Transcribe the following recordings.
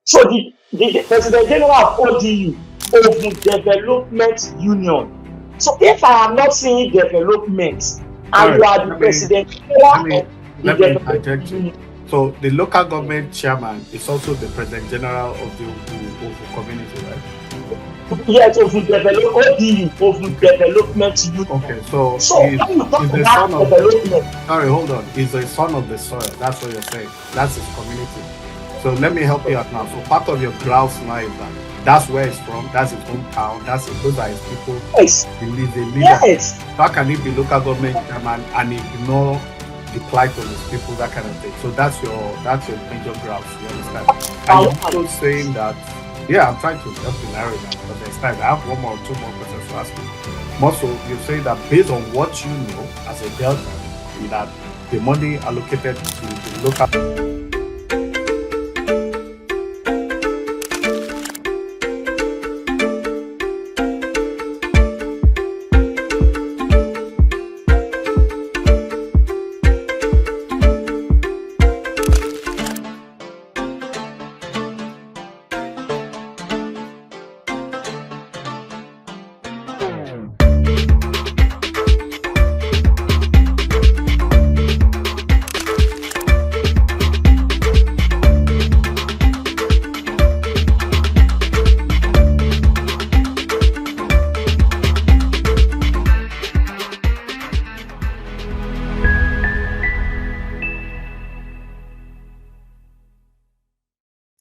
So the President General of ODU, Ogun Development Union. So if I am not seeing development and Sorry, you are the let me President let General me of the let me Development interject you. Union, So the local government chairman is also the president general of the Ovu community, right? yes, Ogun Develop ODU, Ogun Okay. Development Union. Okay. So So when you talk he's the about son of. development, Sorry, hold on. He's the son of the soil. That's what you're saying. That's his community. So let me help you out now. So part of your grouse now is that that's where he's from. That's his hometown. Those are his people. yes, He's a leader. yes, How can he be local government chairman and ignore the plight of his people, that kind of thing? So that's your major grouse. You understand? And number you're one. also saying that, yeah, I'm trying to help you narrow it down because there's time. I have one more, two more questions to ask you. More so, you say that based on what you know as a Delta, that the money allocated to the local.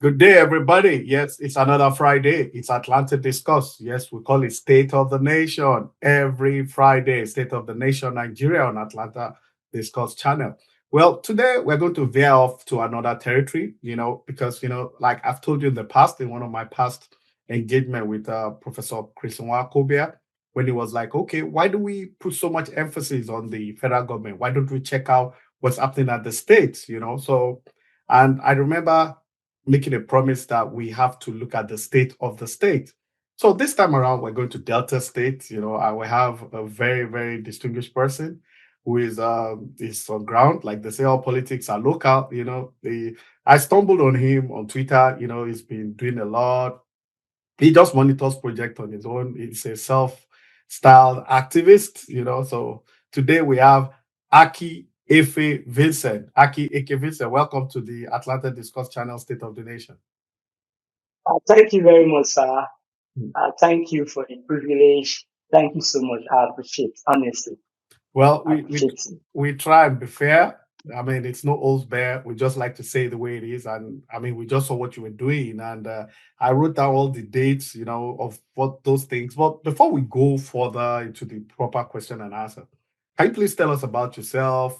Good day, everybody. Yes, it's another Friday. It's Atlanta Discuss. Yes, we call it State of the Nation every Friday. State of the Nation, Nigeria on Atlanta Discuss channel. Well, today we're going to veer off to another territory, because, like I've told you in the past, in one of my past engagement with Professor Chris Nwakobia, when he was like, okay, why do we put so much emphasis on the federal government? Why don't we check out what's happening at the states, So, and I remember making a promise that we have to look at the state of the state. So this time around, we're going to Delta State. I will have a very, very distinguished person who is on ground. Like they say, all politics are local. I stumbled on him on Twitter. He's been doing a lot. He just monitors project on his own. He's a self-styled activist. So today we have Aki Efe Vincent. Aki Efe Vincent, welcome to the Atlanta Discuss Channel State of the Nation. Thank you very much, sir. Hmm. Thank you for the privilege. Thank you so much. I appreciate it. Honestly, Well, I we appreciate it. we try and be fair. I mean, it's no old bear. We just like to say the way it is, and I mean, we just saw what you were doing, and I wrote down all the dates, of what those things. But before we go further into the proper question and answer, can you please tell us about yourself?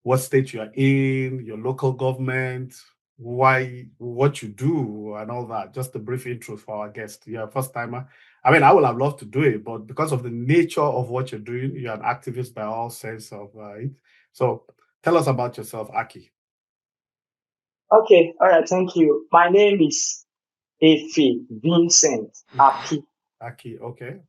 What state you are in, your local government, why, what you do, and all that. Just a brief intro for our guest. You're a first timer. I mean, I would have loved to do it, but because of the nature of what you're doing, you're an activist by all sense of it. So tell us about yourself, Aki. Okay, all right, thank you. My name is Efe Vincent Okay. Aki. Aki, okay.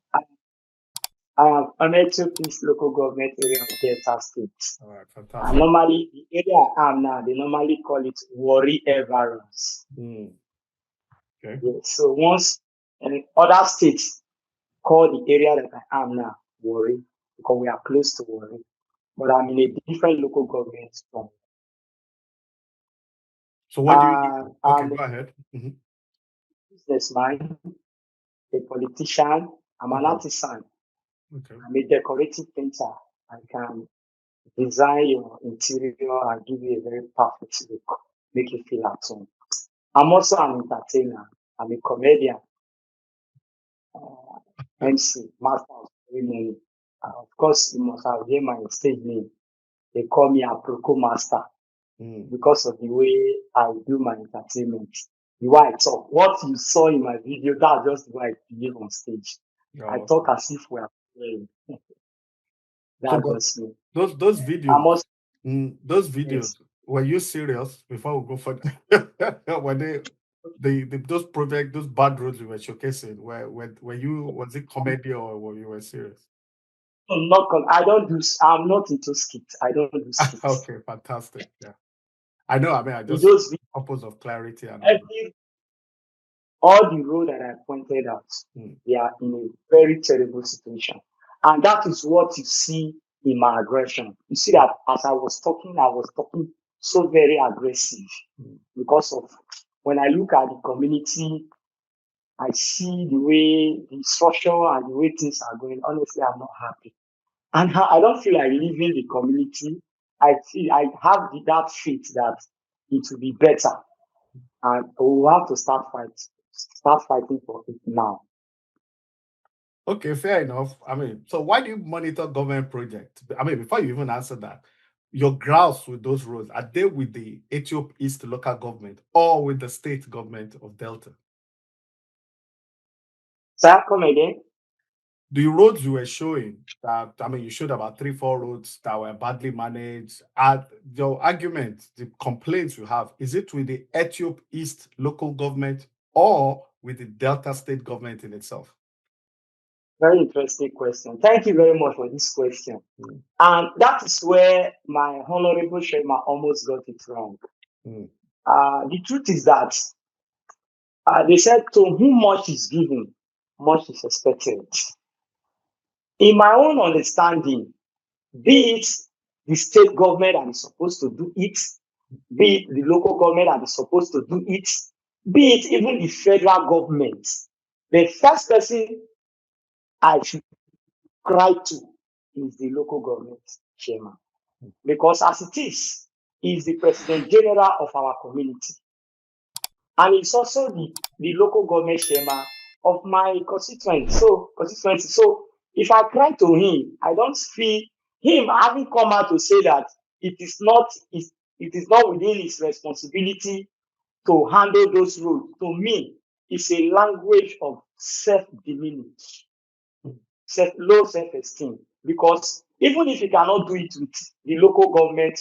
I am Ameto East local government area of Delta State. All right, And fantastic. normally, the area I am now, they normally call it Warri Everance. Mm, okay. Yes, so once and other states call the area that I am now Warri because we are close to Warri. But I'm in a different local government from. So what do you do? Okay, I'm a go ahead. Mhm. businessman, a politician, I'm an Oh, artisan, okay. I'm a decorative painter. I can design your interior and give you a very perfect look, make you feel at home. I'm also an entertainer. I'm a comedian, uh, MC, master of ceremony. Of course, you must have heard my stage name. They call me Aproko Master Mm. because of the way I do my entertainment, the way I talk. What you saw in my video, that's just the way I behave on stage. I Oh, talk as if we're playing. so That's but just me. those I'm videos, also, those videos, yes. were you serious before we go further? Were those projects, those bad roads you were showcasing, were you, was it comedy or were you were serious? I'm not, I don't do, I'm not into skits. I don't do skits. Okay, fantastic. Yeah. I know, I mean, I In just those purpose of clarity and all every that. all the road that I pointed out, they are in a very terrible situation. And that is what you see in my aggression. You see that as I was talking so very aggressive because of when I look at the community, I see the way the structure and the way things are going. Honestly, I'm not happy. And I don't feel like leaving the community. I have that faith that it will be better. And we'll have to start fighting for it now. Okay, fair enough. I mean, so why do you monitor government projects? I mean, before you even answer that, your grounds with those roads, are they with the Ethiop East local government or with the state government of Delta? So come again. The roads you were showing that, I mean, you showed about 3, 4 roads that were badly managed. And your argument, the complaints you have, is it with the Ethiop East local government or with the Delta state government in itself? Very interesting question. Thank you very much for this question. And that is where my honorable Shema almost got it wrong. The truth is that they said to whom much is given, much is expected. In my own understanding, be it the state government that is supposed to do it, be it the local government that is supposed to do it, be it even the federal government, the first person I should cry to is the local government chairman. Because as it is, he is the president general of our community. And he's also the local government chairman of my constituency. So if I cry to him, I don't feel him having come out to say that it is not within his responsibility to handle those roads. To me, it's a language of self-diminish, low self-esteem. Because even if he cannot do it with the local government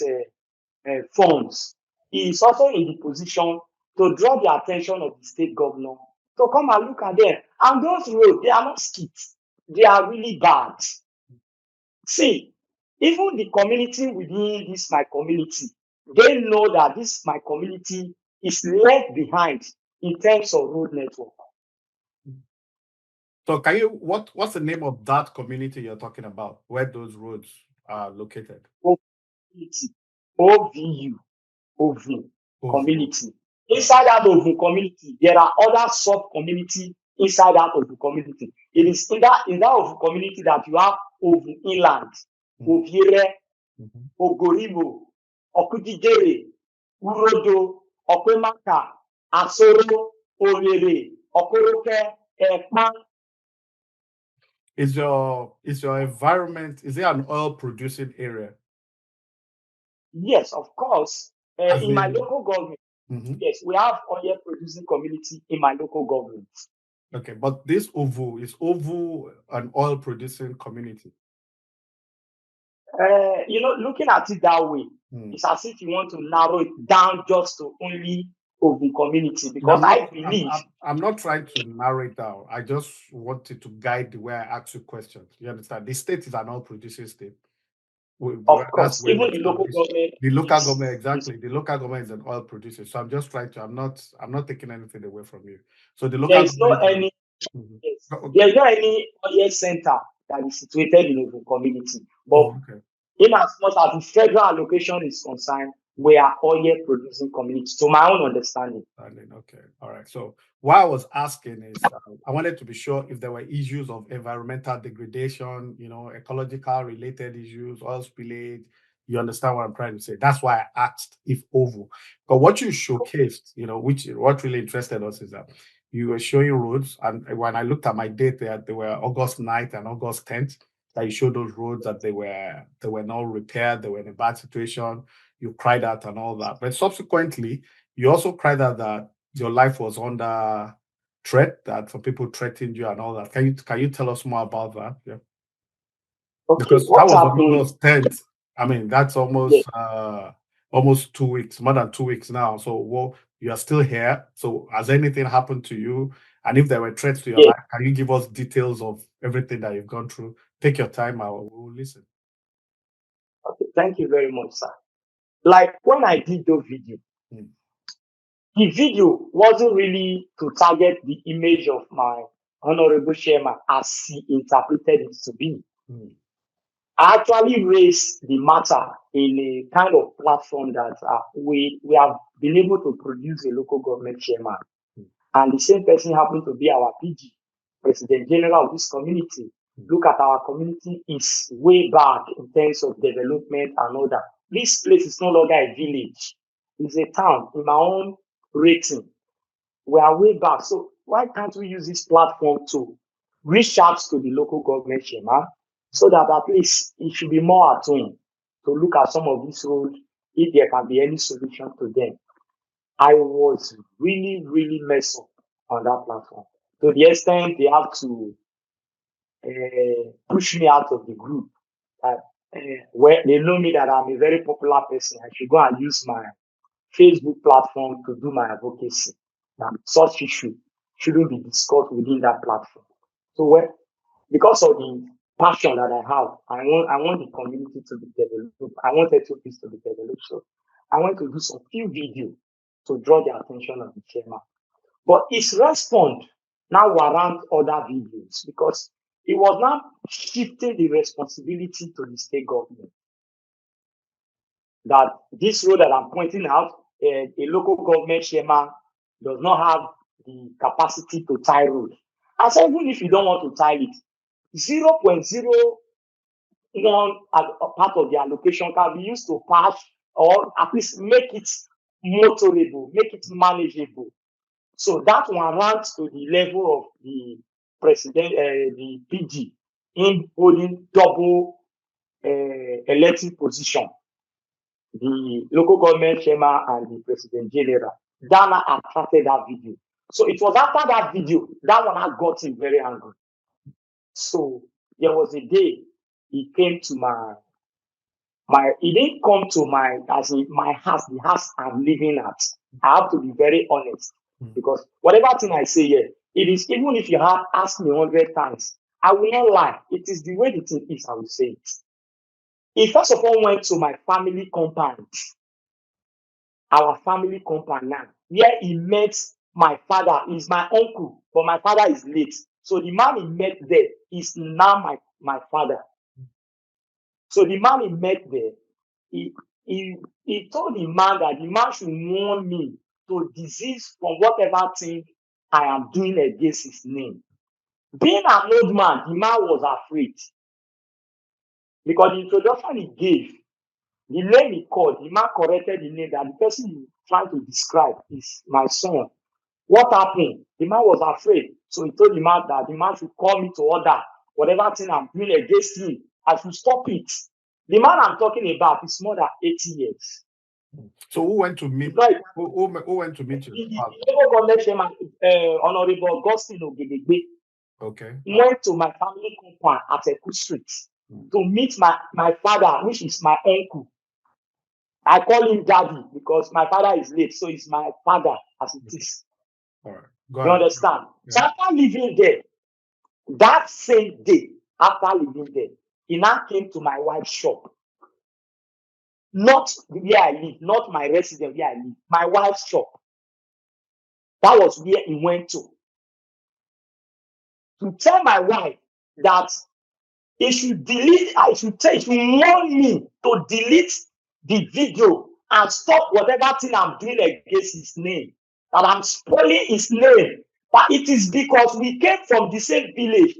funds, he is also in the position to draw the attention of the state governor to come and look at them. And those roads, they are not skits. They are really bad. See, even the community within this my community, they know that this my community is left behind in terms of road network. So can you what's the name of that community you're talking about where those roads are located? Community, OVU, OVU community. Inside that OVU community, there are other sub-community inside that OVU community. It is in that OVU community that you have OVU Inland, Ovire, Ogoribo, Okudijere, Urodo, Okwemaka, Asoro, Orere, Okoroke, Ekpan. Is your environment, is it an oil producing area? Yes, of course. In my local government, yes, we have oil producing community in my local government. Okay, but this OVU, is OVU an oil producing community? Looking at it that way, it's as if you want to narrow it down just to only OVU community, because I believe I'm not trying to narrow it down. I just wanted to guide the way I ask you questions. You understand? The state is an oil producing state. Of course, even the local government. The local government, exactly. The local government is an oil producer. So I'm just trying to. I'm not taking anything away from you. So the local there's no any. There's no any oil center that is situated in the community. But in as much as the federal allocation is concerned, we are oil producing community, to my own understanding. Okay, all right. So what I was asking is, I wanted to be sure if there were issues of environmental degradation, ecological related issues, oil spillage. You understand what I'm trying to say? That's why I asked if OVU. But what you showcased, what really interested us is that you were showing roads, and when I looked at my date, they were August 9th and August 10th. That you showed those roads that they were not repaired, they were in a bad situation. You cried out and all that, but subsequently you also cried out that your life was under threat, that some people threatened you and all that. Can you tell us more about that? Yeah. Okay, because that was on August 10th. I mean, that's almost almost 2 weeks, more than 2 weeks now. So you are still here. So has anything happened to you? And if there were threats to your life, can you give us details of everything that you've gone through? Take your time, I will listen. Okay, thank you very much, sir. Like when I did the video, the video wasn't really to target the image of my honorable chairman as he interpreted it to be. I actually raised the matter in a kind of platform that we have been able to produce a local government chairman. And the same person happened to be our PG, President General of this community. Look at our community, is way back in terms of development and all that. This place is no longer a village, it's a town. In my own rating, we are way back. So why can't we use this platform to reach out to the local government chairman so that at least it should be more at home to look at some of these roads if there can be any solution to them. I was really, really messed up on that platform to the extent they have to push me out of the group. Where they know me that I'm a very popular person, I should go and use my Facebook platform to do my advocacy. And such issue shouldn't be discussed within that platform. So because of the passion that I have, I want the community to be developed. I want Ethiopians to be developed. So I want to do some few videos to draw the attention of the chairman. But his response now warrant other videos because it was now shifting the responsibility to the state government. That this road that I'm pointing out, a local government chairman does not have the capacity to tie road. I said, even if you don't want to tie it, 0.01 part of the allocation can be used to patch or at least make it motorable, make it manageable. So that one runs to the level of the president, the PG, in holding double elected position, the local government chairman and the president general. That attracted that video. So it was after that video, that one I got him very angry. So there was a day he came to he didn't come to my house, the house I'm living at. I have to be very honest because whatever thing I say here, it is, even if you have asked me 100 times, I will not lie. It is the way the thing is, I will say it. He first of all went to my family compound, our family compound now, where he met my father. He's my uncle, but my father is late. So the man he met there is now my father. So the man he met there, he told the man that the man should warn me to desist from whatever thing I am doing against his name. Being an old man, the man was afraid. Because the introduction he gave, the name he called, the man corrected the name that the person he trying to describe is my son. What happened? The man was afraid. So he told the man that the man should call me to order. Whatever thing I'm doing against him, I should stop it. The man I'm talking about is more than 80 years. So who went to meet? Who went to meet you? The local government chairman, Honorable Augustine Ogedegbe, went to my family compound at Eku Street to meet my father, which is my uncle. I call him daddy because my father is late, so he's my father as it is. All right. You understand? Yeah. So after living there, that same day, after living there, he now came to my wife's shop. Not where I live, not my residence where I live, my wife's shop. That was where he went to tell my wife that he should delete, he should warn me to delete the video and stop whatever thing I'm doing against his name. That I'm spoiling his name. But it is because we came from the same village.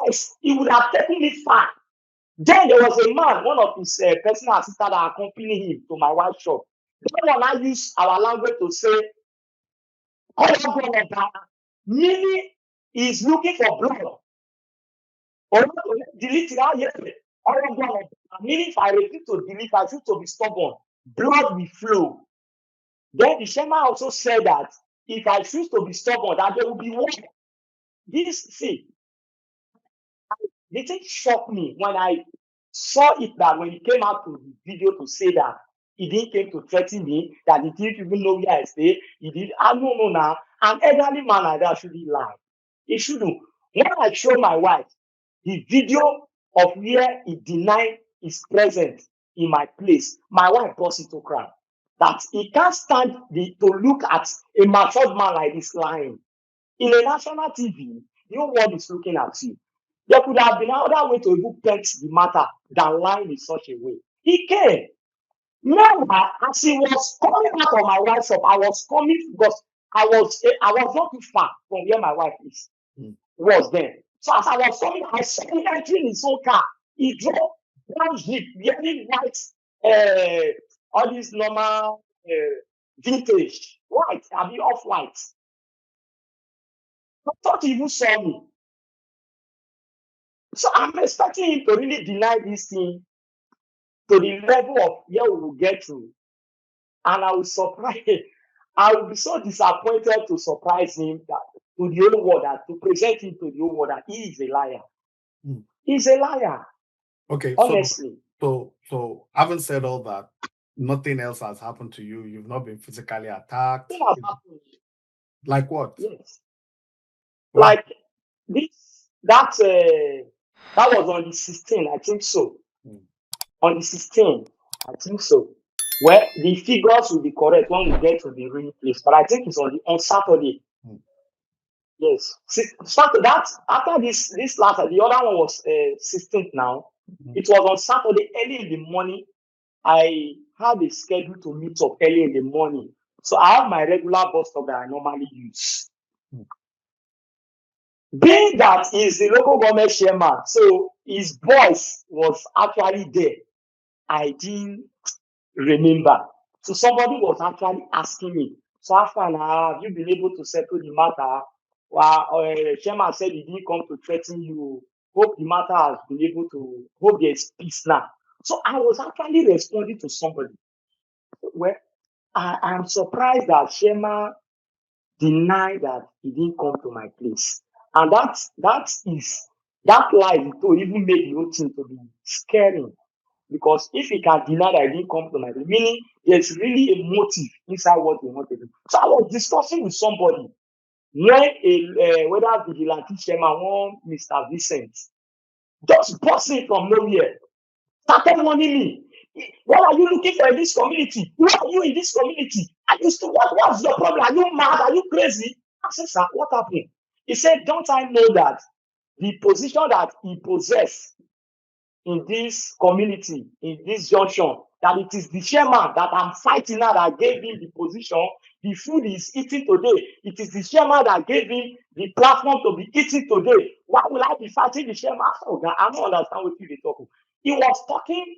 Else, he would have taken me far. Then there was a man, one of his personal assistants that accompanied him to my wife's shop. That one I use our language to say, meaning he's looking for blood. Or delete it out, yes. Meaning if I refuse to delete, I choose to be stubborn, blood will flow. Then the shaman also said that if I choose to be stubborn, that there will be war. The thing shocked me when I saw it, that when he came out to the video to say that he didn't came to threaten me, that he didn't even know where I stay. He did. I don't know now. An elderly man like that shouldn't lie. He shouldn't. When I show my wife the video of where he denied his presence in my place, my wife burst into cry. that he can't stand to look at a matured man like this lying. In a national TV, the whole world is looking at you. There could have been another way to even paint the matter than lying in such a way. He came. Meanwhile, as he was coming out of my wife's shop, I was coming because I was not too far from where my wife is. Was there. So as I was coming, I saw him entering his own car. He drove brown jeep, wearing white, all these normal vintage, white, I mean off white. I thought he even saw me. So I'm expecting him to really deny this thing to the level of where we will get to. And I will surprise I will be so disappointed to surprise him that to the whole world, that to present him to the whole world that he is a liar. He's a liar. Okay, honestly. So having said all that, nothing else has happened to you. You've not been physically attacked. Nothing has happened. Like what? Yes. Wow. Like this, that was on the 16th, I think so. On the 16th, I think so. Well, the figures will be correct when we get to the real place, but I think it's on Saturday. Yes. Saturday, after this last, the other one was 16th now. It was on Saturday early in the morning. I had a schedule to meet up early in the morning. So I have my regular bus stop that I normally use. Being that he's the local government chairman, so his voice was actually there. I didn't remember. So somebody was actually asking me, so after now, have you been able to settle the matter? Well, chairman said he didn't come to threaten you. Hope the matter has been able to, hope there's peace now. So I was actually responding to somebody. Well, I'm surprised that chairman denied that he didn't come to my place. And that lie to even make the whole thing to be scary. Because if he can deny that he didn't come to my place, meaning there's really a motive inside what he wanted to do. So I was discussing with somebody when whether vigilante chairman, one Mr. Vincent, just busting from nowhere, started warning me. What are you looking for in this community? Who are you in this community? What's your problem? Are you mad? Are you crazy? I said, sir, what happened? He said, don't I know that the position that he possessed in this community, in this junction, that it is the chairman that I'm fighting now that gave him the position, the food he's eating today. It is the chairman that gave him the platform to be eating today. Why will I be fighting the chairman? I don't understand what you're talking. He was talking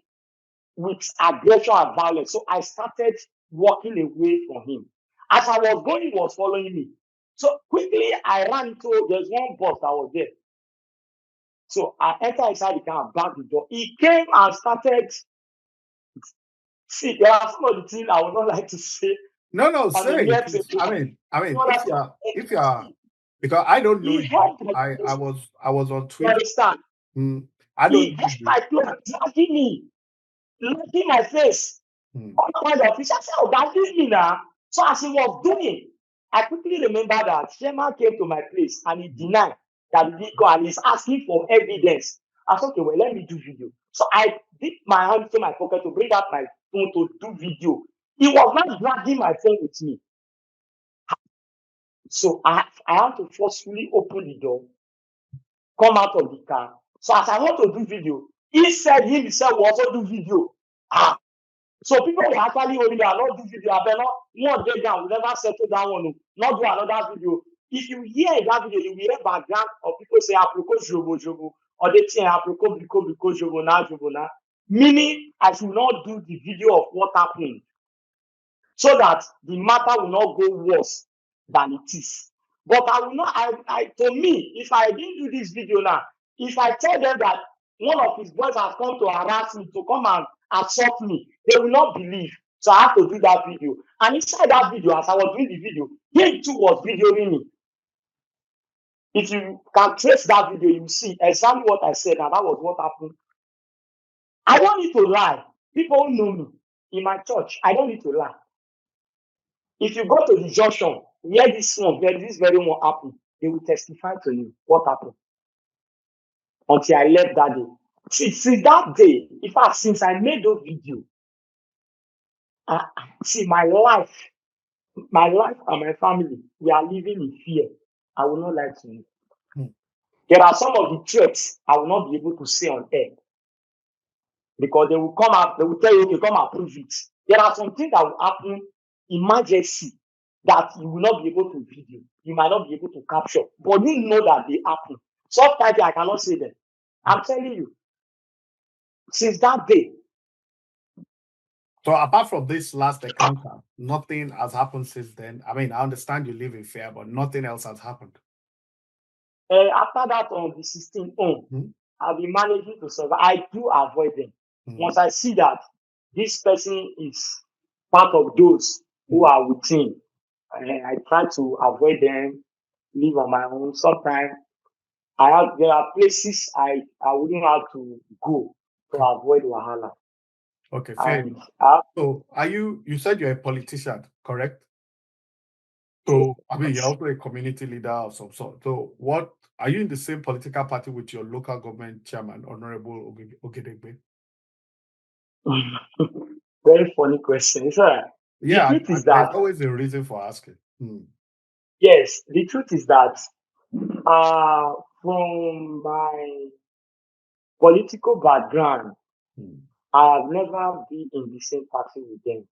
with aggression and violence. So I started walking away from him. As I was going, he was following me. So quickly I ran into, there's one bus that was there. So I entered inside the car and backed the door. He came and started. See, there are some of the things I would not like to say. No, say it. I mean, if you are, because I don't know you. I was on Twitter. Understand? I don't He held my clothes, dragging me, looking my face. All kinds of things. I said, oh, that is me now. So as he was doing, I quickly remember that Sherman came to my place and he denied that he did go and he's asking for evidence. I said, okay, well, let me do video. So I dipped my hand into my pocket to bring out my phone to do video. He was not dragging my phone with me. So I had to forcefully open the door, come out of the car. So as I want to do video, he said himself will also do video. So people were actually holding me, I'll not do video. I better not one day down, we'll never settle down one, not do another video. If you hear that video, you will hear background of people say Aproko jobo, or they say Aproko biko jobo na. Meaning I should not do the video of what happened, so that the matter will not go worse than it is. But I will not, to me, if I didn't do this video now, if I tell them that one of his boys has come to harass me, to come and assault me, they will not believe. So I have to do that video. And inside that video, as I was doing the video, he too was videoing me. If you can trace that video, you will see exactly what I said, and that was what happened. I don't need to lie. People know me in my church. I don't need to lie. If you go to the junction where this very one happened, they will testify to you what happened. Until I left that day. Since that day, in fact, since I made those videos, See, my life and my family, we are living in fear. I will not lie to you. Hmm. There are some of the threats I will not be able to say on air because they will come out, they will tell you, okay, come and prove it. There are some things that will happen, emergency, that you will not be able to video. You might not be able to capture, but you know that they happen. Sometimes I cannot say them. I'm telling you, since that day, So apart from this last encounter, nothing has happened since then. I mean, I understand you live in fear, but nothing else has happened. after that on the 16th Hmm? I've been managing to survive. I do avoid them. Hmm. Once I see that this person is part of those who Hmm. are within, I try to avoid them, live on my own. Sometimes there are places I wouldn't have to go to Okay. avoid wahala. Okay, fair And enough. So you said you're a politician, correct? yes, So I mean you're also a community leader of some sort. So what are you in the same political party with your local government chairman, Honorable Ogedegbe? very funny question. It's all right. The Yeah, truth is there's that always a reason for asking. Hmm. yes, the truth is that from my political background, Hmm. I have never been in the same party with them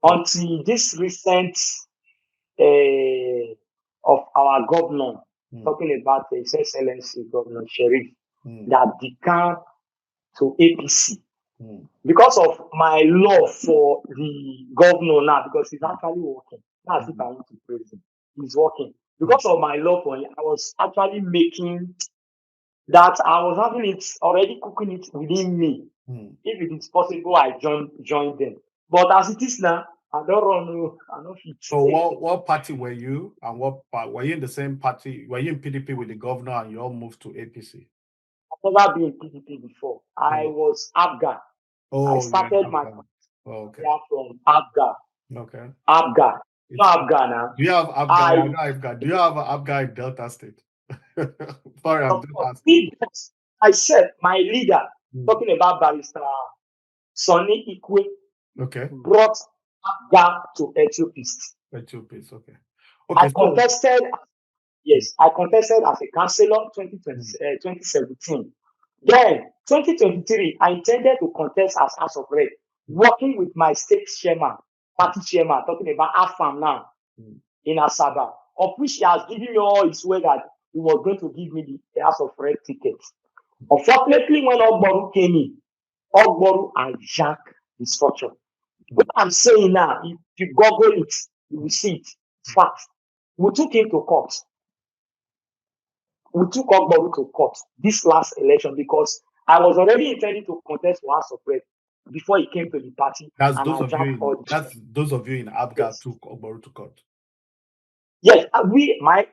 Oh, until this recent uh, of our governor, hmm. talking about His Excellency Governor Sheriff, Hmm. that decamped to APC Hmm. because of my love for the governor now, because he's Hmm. actually working. That's if I Hmm. want to praise him. He's working. Hmm. Because of my love for him, I was actually making that I was having it already cooking it within me. Hmm. If it is possible, I join them. But as it is now, I don't run. I don't So fit. what party were you, and were you in the same party? Were you in PDP with the governor and you all moved to APC? I've never been in PDP before. I Oh, was Afghan. I oh, you're in started my Afghan. Oh, okay, career from Afghan. okay. Afghan. You know It's Afghan, huh? Do you have Afghan? I I know Afghan. Do you have an Afghan in Delta State? Sorry, I'm just support. asking. I said my leader, Hmm. talking about Barrister Sonny Ikwe, Okay, brought Afghan to Ethiopists. Ethiopia. Okay, I okay. So, contested. hmm, Yes, I contested as a councillor hmm, 2017. Then 2023, I intended to contest as House of Rep, hmm, working with my state chairman, party chairman, talking about AFAM now hmm. in Asaba, of which he has given me all his way that he was going to give me the House of Rep ticket. Unfortunately, when Ogboru came in, Ogboru hijacked the structure. Hmm. What I'm saying now, if you Google it, you will see it. It's fact. We took him to court. We took Ogboru to court this last election because I was already intending to contest for House of Rep before he came to the party and I dragged all the That's those of you in Afghan yes. took Oboru to court. Yes,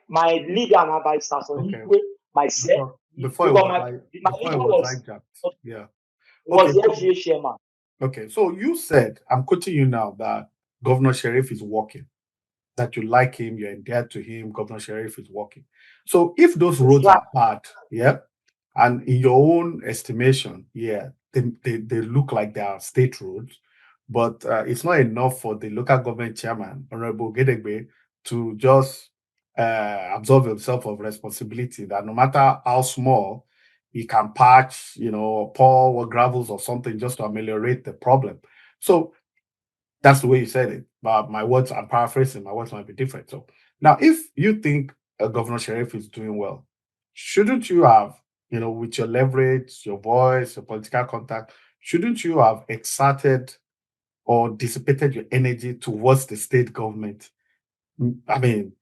my leader and by Okay, Sasonikwe, myself, because my before it leader was hijacked. Yeah. Okay. was the FGA chairman. Okay. So you said, I'm quoting you now, that Governor Sheriff is working, that you like him, you're endeared to him, Governor Sheriff is working. So if those It's roads right. are bad, yeah, and in your own estimation, yeah, they look like they are state roads, but it's not enough for the local government chairman, Honorable Gedegbe, to just absolve himself of responsibility that no matter how small, he can patch, pour or gravels or something just to ameliorate the problem. So that's the way you said it. But my words, I'm paraphrasing, my words might be different. So now, if you think Governor Sheriff is doing well, shouldn't you have, with your leverage, your voice, your political contact, shouldn't you have exerted or dissipated your energy towards the state government? I mean,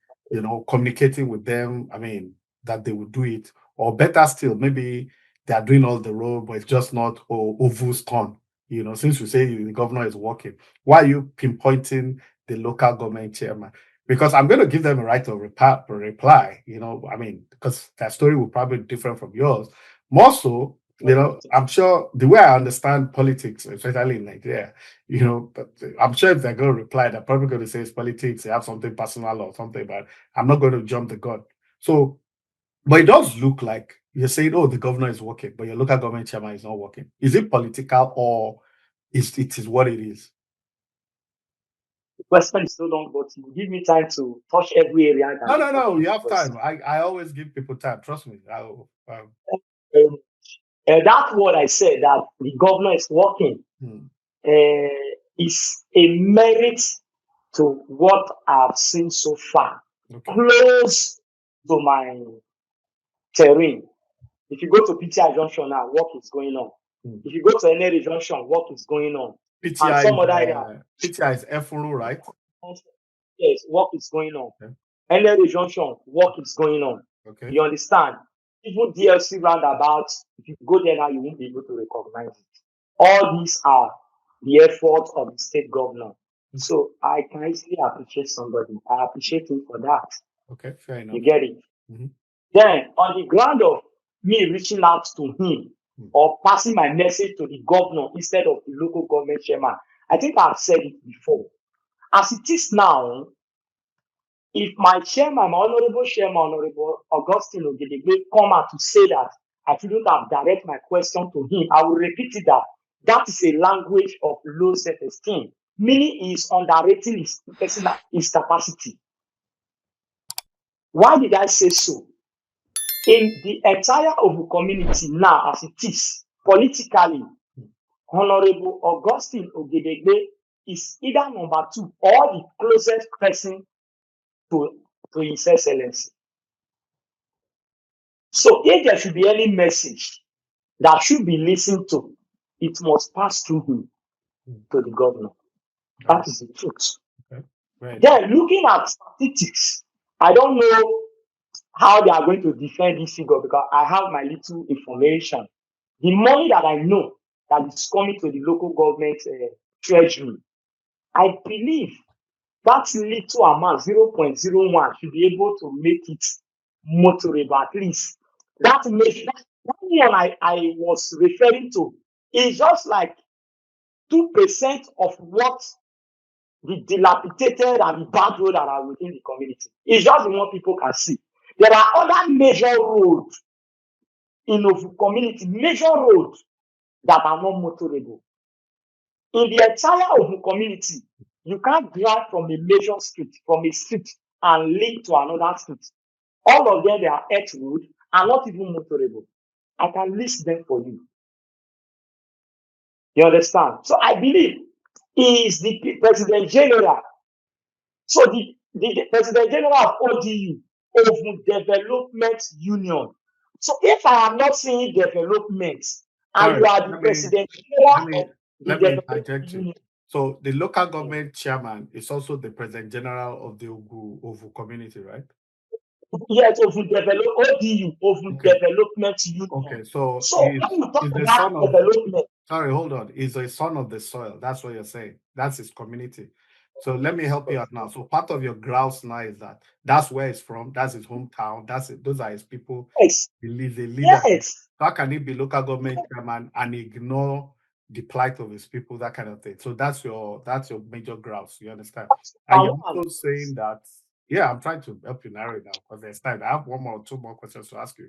communicating with them, I mean, that they would do it. Or better still, maybe they are doing all the road, but it's just not Ovu's turn. Since you say the governor is working, why are you pinpointing the local government chairman? Because I'm going to give them a right of reply, I mean, because their story will probably be different from yours. More so, I'm sure the way I understand politics, especially in Nigeria, but I'm sure if they're going to reply, they're probably going to say it's politics, they have something personal or something, but I'm not going to jump the gun. So, but it does look like you're saying, oh, the governor is working, but your local government chairman is not working. Is it political or it is what it is? The question is so long, but you give me time to touch every area I can touch No. in You the have time. question. I always give people time. Trust me. Um, that word I said that the governor is working Hmm, is a merit to what I've seen so far, okay. close to my terrain. If you go to PTI Junction now, work is going on. Hmm. If you go to NRA Junction, work is going on. And PTI some is other area, PTI is Efuru, right? yes, work is going on. Okay. NRA Junction, work is going on. Okay. You understand? Even DLC roundabout, if you go there now, you won't be able to recognize it. All these are the efforts of the state governor. So I can easily appreciate somebody. I appreciate him for that. Okay. Fair You enough. get it? Mhm. Then, on the ground of me reaching out to him Hmm. or passing my message to the governor instead of the local government chairman, I think I've said it before. As it is now, if my chairman, my honorable chairman, Honorable Augustine Ogedegbe, come out to say that I shouldn't have direct my question to him, I will repeat it that that is a language of low self-esteem, meaning he is underrating his capacity. Why did I say so? In the entire Ovu community now, as it is, politically, Honorable Augustine Ogedegbe is either number 2 or the closest person to His Excellency. So if there should be any message that should be listened to, it must pass through him to the governor. That is the truth. Okay. Right. Then looking at statistics, I don't know how they are going to defend this figure because I have my little information. The money that I know that is coming to the local government treasury, I believe that little amount, 0.01, should be able to make it motorable at least. That one I was referring to is just like 2% of what the dilapidated and the bad roads that are within the community. It's just the one people can see. There are other major roads in the community, major roads that are not motorable. In the entire Ogun community, you can't drive from a major street, from a street, and link to another street. All of them, they are earth road and not even motorable. I can list them for you. You understand? So I believe he is the President General. So the President General of ODU, Ogun Development Union. So if I am not seeing development and Sorry. you are the President General of the Let me Development interject you. Union, So the local government chairman is also the president general of the Ovu community, right? yes, Ogun ODU, Ogun Okay. Development Union. Okay. So So when you talk is the about son of development, sorry, hold on. Is a son of the soil. That's what you're saying. That's his community. So let me help you out now. So part of your grouse now is that's where he's from. That's his hometown. That's it. Those are his people. yes, He leads a leader. yes, How can he be local government chairman and ignore the plight of his people, that kind of thing? So that's your major grouse. You understand? And you're one. also saying that, yeah, I'm trying to help you narrow it down because there's time. I have one more, two more questions to ask you.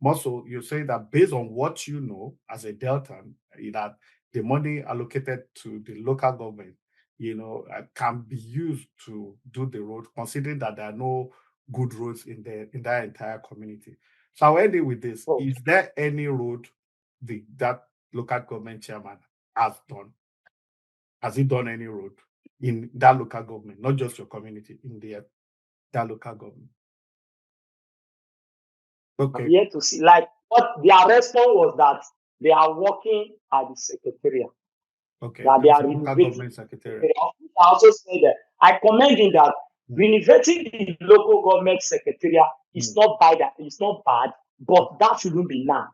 Also, you're saying that based on what you know as a Deltan, that the money allocated to the local government, can be used to do the road, considering that there are no good roads in that entire community. So I'll end it with this. Oh, Is there any road that local government chairman has done? Has he done any road in that local government, not just your community, in that local government? I'm Okay, here to see. Like what their response was that they are working at the secretariat, okay. that they That's are the local renovating. government secretariat. I also said that I commend him that Mm, renovating the local government secretariat is mm. not bad. It's not bad, but that shouldn't be now.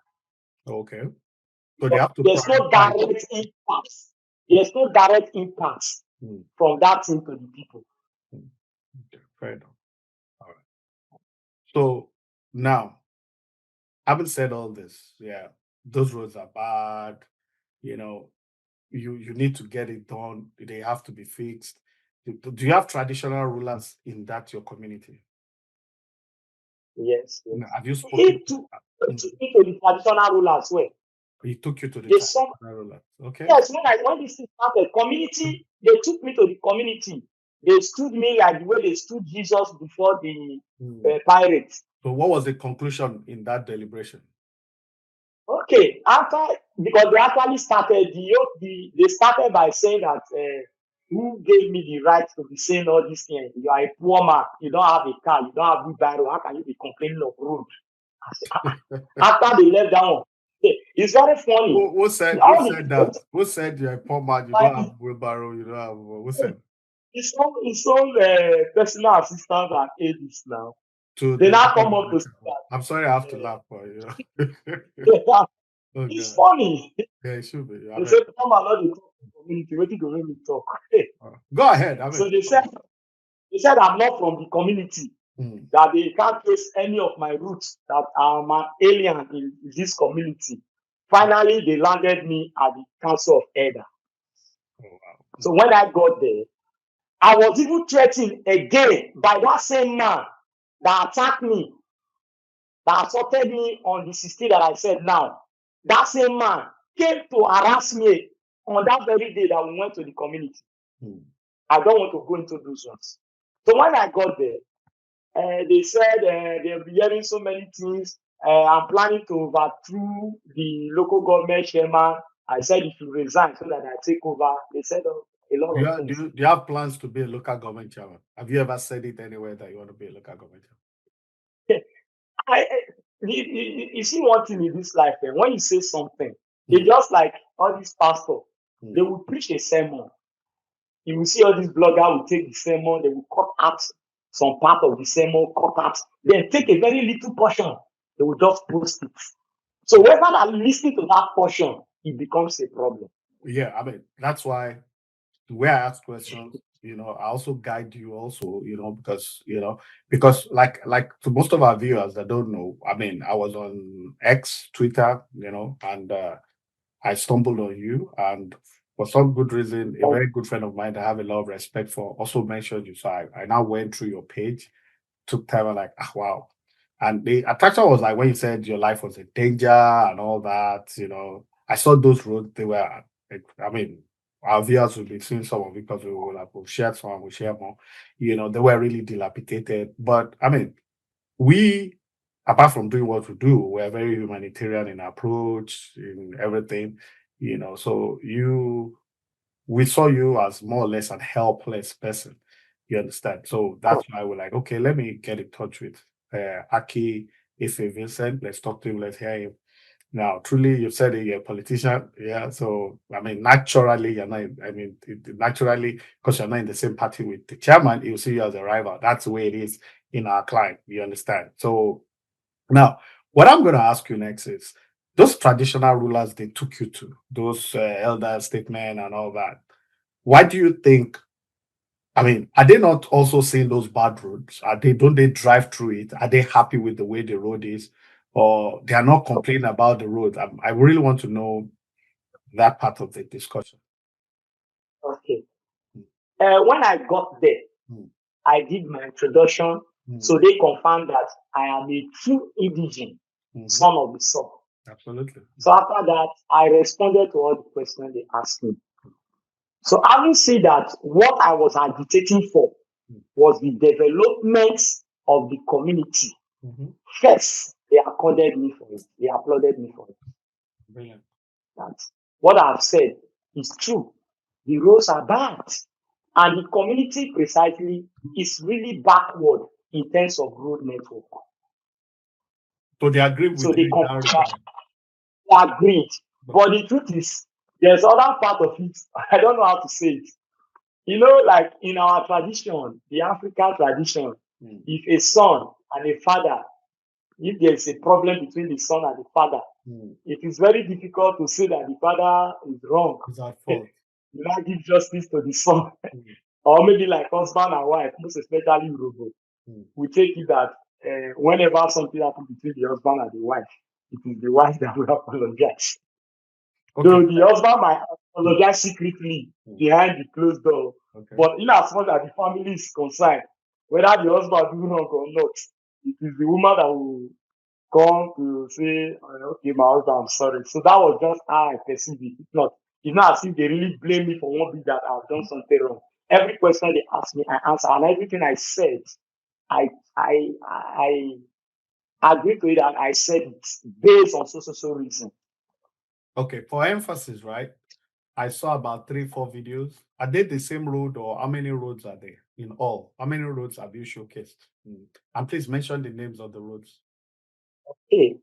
Okay. So they have to There's no prioritize. direct impact. There's no direct impact Mm, from that thing to the people. mm. Okay, fair enough. All right. So now, having said all this, yeah, those roads are bad. You know, you need to get it done. They have to be fixed. Do you have traditional rulers in that your community? Yes, yes. Have you spoken He to? took, he took me to the traditional rule as well. He took you to the They some traditional rulers. Okay. yes, when this thing started, community, they took me to the community. They stood me like the way they stood Jesus before the Mm. pirates. So what was the conclusion in that deliberation? Okay, after, because they actually started they started by saying that who gave me the right to be saying all these things? You are a poor man. You don't have a car. You don't have wheelbarrow. How can you be complaining of road? I said, after they left that one, it's very funny. Who said All the that? Who said you're a poor man, you don't have wheelbarrow, you don't have who said his own personal assistants and aides now. to They now deliver come the up to say message? I'm sorry I have to laugh, but that. oh It's god. funny. Yeah, it should be. I They mean, say, come and not the talk community. What you go make me talk? go ahead. I So mean, they said I'm not from the community, mm, that they can't trace any of my roots, that I'm an alien in this community. Finally, they landed me at the Council of Elder. oh, wow. So when I got there, I was even threatened again by that same man that attacked me, that assaulted me on the 16 that I said now. That same man came to harass me on that very day that we went to the community. Mm. I don't want to go into those ones. So when I got there, they said they'll be hearing so many things. I'm planning to overthrow the local government chairman. I said if you resign so that I take over. They said a lot Do of you, do, things. you, do you have plans to be a local government chairman? Have you ever said it anywhere that you want to be a local government chairman? You see one thing in this life, when you say something, it's Mm, just like all these pastors, they mm. will preach a sermon. You will see all these bloggers will take the sermon, they will cut out some part of the sermon, cut out, then take a very little portion, they will just post it. So whoever that listening to that portion, it becomes a problem. Yeah, I mean, that's why the way I ask questions, I also guide you also, because like to most of our viewers that don't know, I mean, I was on X, Twitter, and I stumbled on you, and for some good reason, a very good friend of mine that I have a lot of respect for also mentioned you. So I now went through your page, took time, and like, wow. And the attraction was like when you said your life was in danger and all that, I saw those roads, they were, like, I mean, our viewers will be seeing some of it because we'll share some, we'll share more. They were really dilapidated. But I mean, we, apart from doing what we do, we're very humanitarian in approach, in everything, So we saw you as more or less an helpless person. You understand? So that's why we're like, okay, let me get in touch with Aki, Efe Vincent. Let's talk to him. Let's hear him. Now, truly, you said you're a politician. Yeah. So, I mean, naturally, you're not, I mean, naturally, because you're not in the same party with the chairman, he'll see you as a rival. That's the way it is in our client. You understand? So, now, what I'm going to ask you next is those traditional rulers they took you to, those elder statesmen and all that. Why do you think? I mean, are they not also seeing those bad roads? Don't they drive through it? Are they happy with the way the road is? Or they are not complaining about the road? I really want to know that part of the discussion. Okay. Mm, When I got there, mm, I did my introduction. mm, So they confirmed that I am a true indigen, mhm. son of the sun. Absolutely. So after that, I responded to all the questions they asked me. So having said that, what I was agitating for Mm, was the development of the community. mhm. First, they accorded me for it. They applauded me for it. Brilliant. That's what I've said is true. The roads are bad. And the community precisely is really backward in terms of road network. So they agree So with you they in that regard. agreed. But the truth is, there's other part of it. I don't know how to say it. Like in our tradition, the African tradition, Mm, if a son and a father, if there's a problem between the son and the father, mm. it is very difficult to say that the father is wrong. Is that You fault? now give justice to the son. Mm, Or maybe like husband and wife, most especially Yoruba. mm. We take it that whenever something happens between the husband and the wife, it is the wife that will apologize. Okay. Though the husband might Mm, apologize secretly mm. behind the closed door, Okay. but in as much as the family is concerned, whether the husband do wrong or not, it is the woman that will come to say, okay, my husband, I'm sorry. So that was just how I perceive it. It's not as if they really blame me for one bit that I've done something wrong. Every question they ask me, I answer, and everything I said, I agree to it, and I said it based on so reason. Okay, for emphasis, right? I saw about 3-4 videos. Are they the same road, or how many roads are there in all? How many roads have you showcased? And please mention the names of the roads. Okay.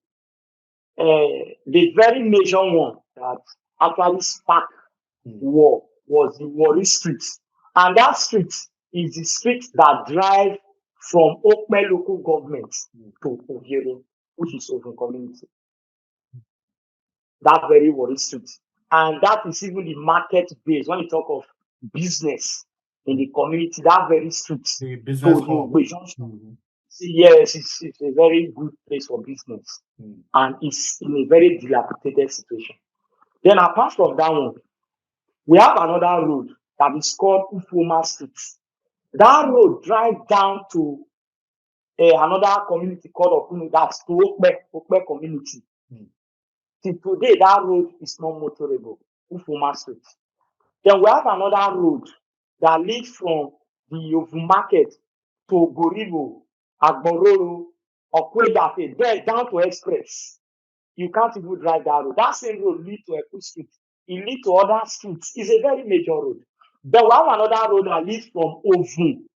The very major one that actually sparked war was the Warri Street. And that street is the street that drive from Okme local government to Oviere, which is Ogun community. That very Warri Street. And that is even the market base. When you talk of business in the community, that very street The to business the hub. Ogbe Junction. Yes, it's a very good place for business. And it's in a very dilapidated situation. Then apart from that one, we have another road that is called Ufoma Street. That road drive down to another community called Okunu, that's to Okpe community. Till today, that road is not motorable, Ufoma Street. Then we have another road that leads from the Yovu Market to Goribo, Agbororo, Okwedafe, there down to Express. You can't even drive that road. That same road leads to Eku Street. It leads to other streets. It's a very major road. Then we have another road that leads from Ovu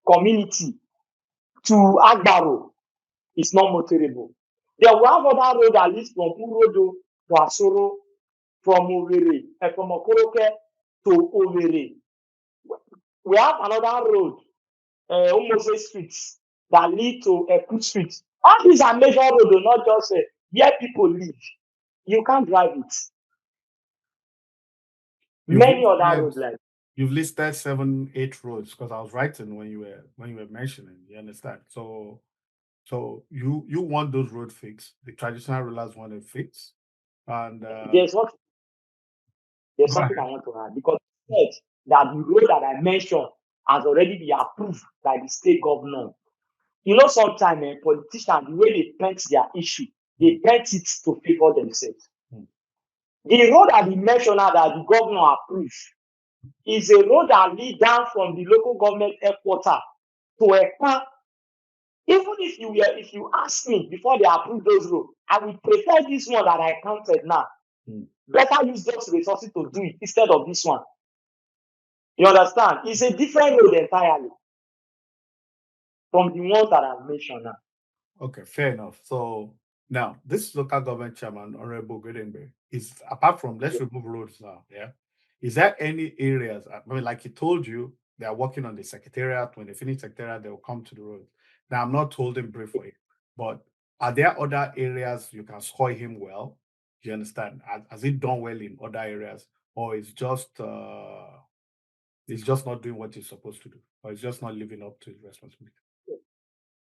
community to Agbaro. It's not motorable. Then we have other road that leads from Urodo to Asoro, from Owerri, from Okoroke to Owerri. We have another road, Umose Street, that lead to Eku Street. All these are major roads, not just where people live. You can't drive it. Many other roads like you've listed 7, 8 roads, because I was writing when you were mentioning. You understand? So you want those road fixed. The traditional rulers want it fixed. And there's something I want to add, because it said that the road that I mentioned has already been approved by the state governor. You know, sometimes politicians, the way they paint their issue, they paint it to favor themselves. The road that we mentioned now that the governor approved is a road that leads down from the local government headquarters to Ekpa. Even if you ask me before they approve those roads, I would prefer this one that I counted now. Better use those resources to do it instead of this one. You understand? It's a different road entirely from the ones that I've mentioned now. Okay, fair enough. So now this local government chairman, Honorable Gudenberg, is, apart from, let's remove roads now, yeah. Is there any areas, I mean, like he told you, they are working on the secretariat. When they finish secretariat, they will come to the road. Now, I'm not told him brief for it, but are there other areas you can score him well? Do you understand? Has he done well in other areas, or it's just not doing what he's supposed to do, or he's just not living up to his responsibility?